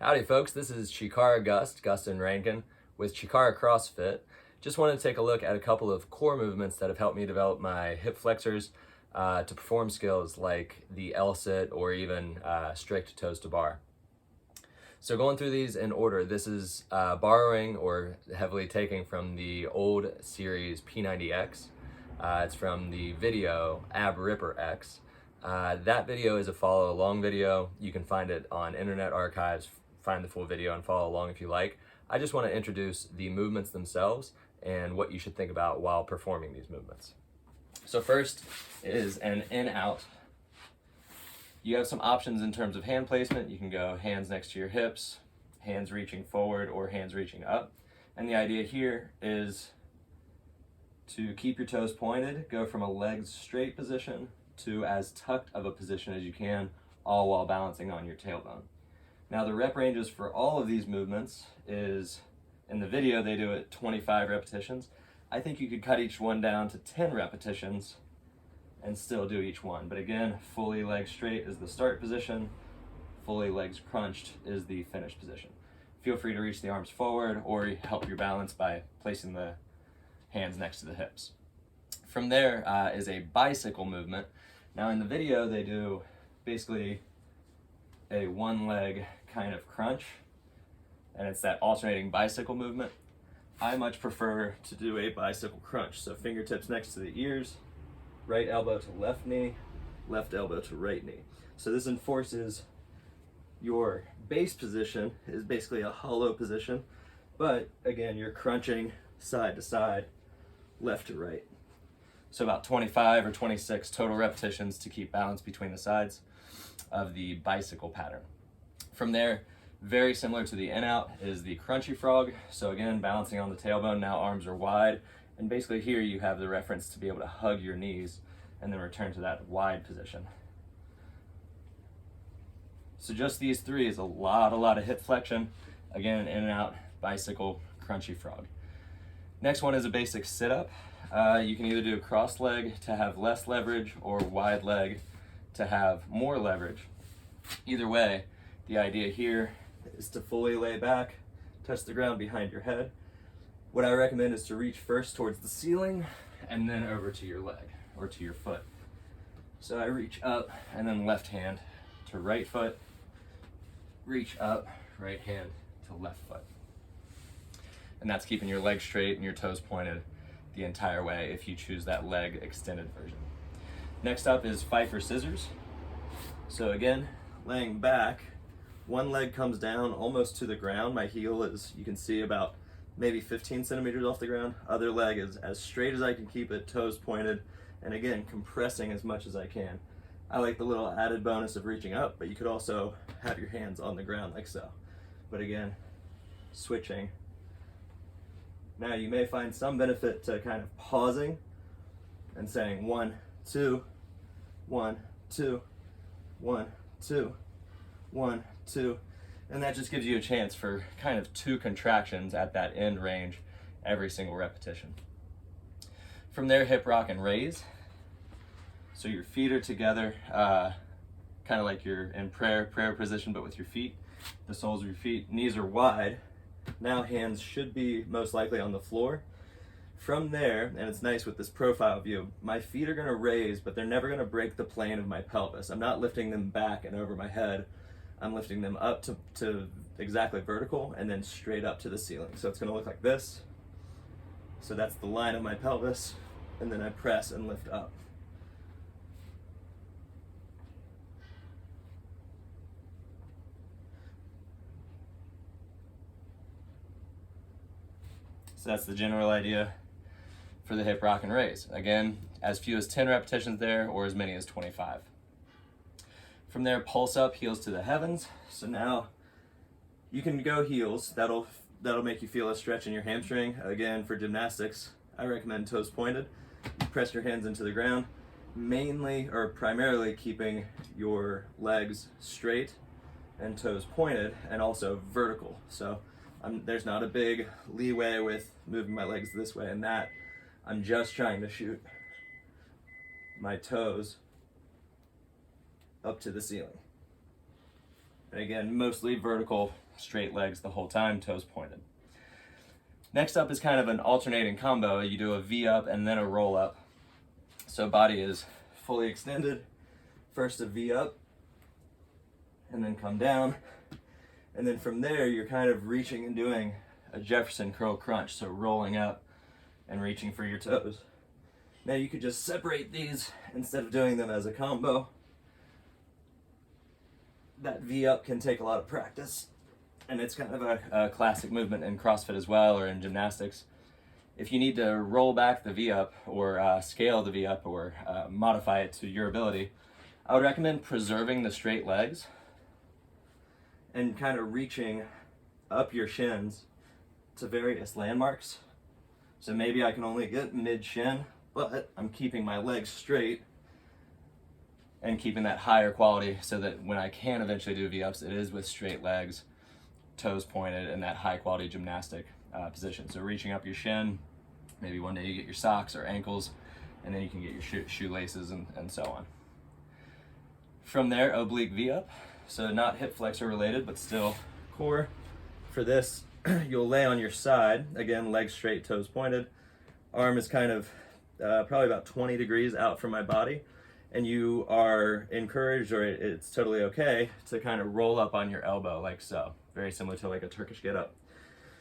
Howdy folks, this is Chikara Gus and Rankin with Chikara CrossFit. Just wanted to take a look at a couple of core movements that have helped me develop my hip flexors to perform skills like the L-sit or even strict toes to bar. So going through these in order, this is borrowing or heavily taking from the old series P90X. It's from the video AbRipperX. That video is a follow along video. You can find it on Internet Archives, find the full video and follow along if you like. I just want to introduce the movements themselves and what you should think about while performing these movements. So first is an in-out. You have some options in terms of hand placement. You can go hands next to your hips, hands reaching forward or hands reaching up. And the idea here is to keep your toes pointed, go from a legs straight position to as tucked of a position as you can, all while balancing on your tailbone. Now the rep ranges for all of these movements is, in the video they do it 25 repetitions. I think you could cut each one down to 10 repetitions and still do each one. But again, fully legs straight is the start position, fully legs crunched is the finish position. Feel free to reach the arms forward or help your balance by placing the hands next to the hips. From there is a bicycle movement. Now in the video they do basically a one leg kind of crunch, and it's that alternating bicycle movement. I much prefer to do a bicycle crunch, so fingertips next to the ears, right elbow to left knee, left elbow to right knee. So this enforces your base position is basically a hollow position, but again you're crunching side to side, left to right. So about 25 or 26 total repetitions to keep balance between the sides of the bicycle pattern. From there, very similar to the in-out is the crunchy frog. So again, balancing on the tailbone, now arms are wide. And basically here you have the reference to be able to hug your knees and then return to that wide position. So just these three is a lot of hip flexion. Again, in and out, bicycle, crunchy frog. Next one is a basic sit-up. You can either do a cross leg to have less leverage or wide leg to have more leverage. Either way, the idea here is to fully lay back, touch the ground behind your head. What I recommend is to reach first towards the ceiling and then over to your leg or to your foot. So I reach up and then left hand to right foot, reach up, right hand to left foot. And that's keeping your legs straight and your toes pointed the entire way if you choose that leg extended version. Next up is Fifer Scissors. So again, laying back, one leg comes down almost to the ground. My heel is, you can see, about maybe 15 centimeters off the ground. Other leg is as straight as I can keep it, toes pointed, and again, compressing as much as I can. I like the little added bonus of reaching up, but you could also have your hands on the ground like so. But again, switching. Now you may find some benefit to kind of pausing and saying 1, 2, 1, 2, 1, 2, 1, 2, and that just gives you a chance for kind of 2 contractions at that end range every single repetition. From there, hip rock and raise. So your feet are together, kind of like you're in prayer position, but with your feet, the soles of your feet, knees are wide. Now hands should be most likely on the floor. From there, and it's nice with this profile view, my feet are going to raise, but they're never going to break the plane of my pelvis. I'm not lifting them back and over my head. I'm lifting them up to exactly vertical and then straight up to the ceiling. So it's going to look like this. So that's the line of my pelvis, and then I press and lift up. So that's the general idea for the hip rock and raise. Again, as few as 10 repetitions there or as many as 25. From there, pulse up, heels to the heavens. So now you can go heels. That'll make you feel a stretch in your hamstring. Again, for gymnastics, I recommend toes pointed. You press your hands into the ground, mainly or primarily keeping your legs straight and toes pointed and also vertical. So there's not a big leeway with moving my legs this way and that. I'm just trying to shoot my toes up to the ceiling. And again, mostly vertical, straight legs the whole time, toes pointed. Next up is kind of an alternating combo. You do a V-up and then a roll-up. So body is fully extended. First a V-up, and then come down. And then from there, you're kind of reaching and doing a Jefferson curl crunch, so rolling up and reaching for your toes. Now you could just separate these instead of doing them as a combo. That V-up can take a lot of practice, and it's kind of a classic movement in CrossFit as well, or in gymnastics. If you need to roll back the V-up or scale the V-up or modify it to your ability, I would recommend preserving the straight legs and kind of reaching up your shins to various landmarks. So maybe I can only get mid-shin, but I'm keeping my legs straight and keeping that higher quality so that when I can eventually do V-ups, it is with straight legs, toes pointed, in that high quality gymnastic position. So reaching up your shin, maybe one day you get your socks or ankles, and then you can get your shoelaces and so on. From there, oblique V-up. So not hip flexor related, but still core. For this, you'll lay on your side, again, legs straight, toes pointed. Arm is kind of probably about 20 degrees out from my body, and you are encouraged, or it's totally okay, to kind of roll up on your elbow like so. Very similar to like a Turkish get up.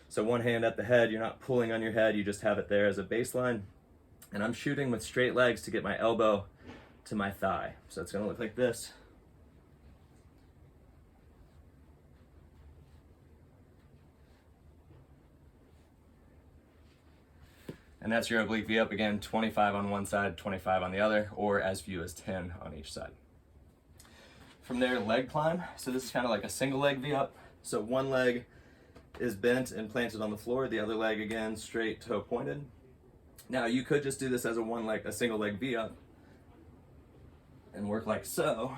So one hand at the head, you're not pulling on your head, you just have it there as a baseline. And I'm shooting with straight legs to get my elbow to my thigh. So it's gonna look like this. And that's your oblique V-up. Again, 25 on one side, 25 on the other, or as few as 10 on each side. From there, leg climb. So this is kind of like a single leg V-up. So one leg is bent and planted on the floor, the other leg, again, straight, toe pointed. Now you could just do this as a single leg V-up and work like so,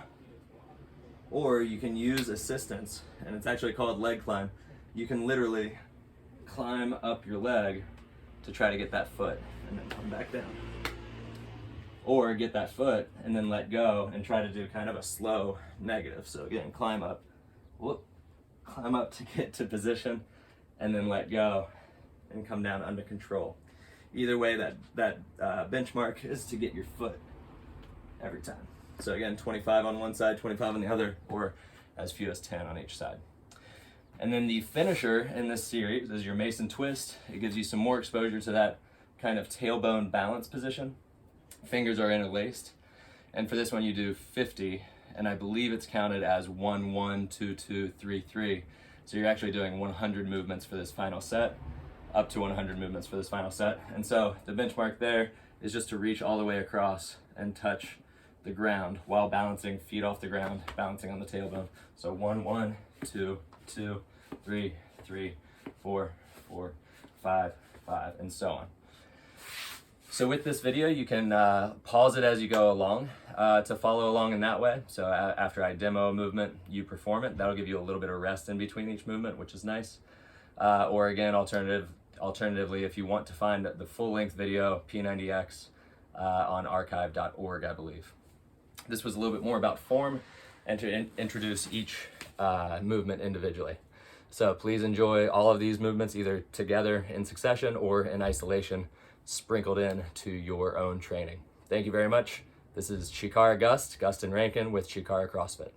or you can use assistance, and it's actually called leg climb. You can literally climb up your leg to try to get that foot and then come back down. Or get that foot and then let go and try to do kind of a slow negative. So again, climb up, whoop, climb up to get to position, and then let go and come down under control. Either way, that benchmark is to get your foot every time. So again, 25 on one side, 25 on the other, or as few as 10 on each side. And then the finisher in this series is your Mason twist. It gives you some more exposure to that kind of tailbone balance position. Fingers are interlaced. And for this one you do 50, and I believe it's counted as 1, 1, 2, 2, 3, 3. So you're actually doing 100 movements for this final set, up to 100 movements for this final set. And so the benchmark there is just to reach all the way across and touch the ground while balancing, feet off the ground, balancing on the tailbone. So 1, 1, 2, 2, 3, 3, 4, 4, 5, 5, and so on. So with this video, you can pause it as you go along to follow along in that way. So after I demo a movement, you perform it. That'll give you a little bit of rest in between each movement, which is nice. Or again, alternatively, if you want to find the full-length video, P90X on archive.org, I believe. This was a little bit more about form and to introduce each movement individually. So please enjoy all of these movements either together in succession or in isolation, sprinkled in to your own training. Thank you very much. This is Chikara Gust and Rankin with Chikara CrossFit.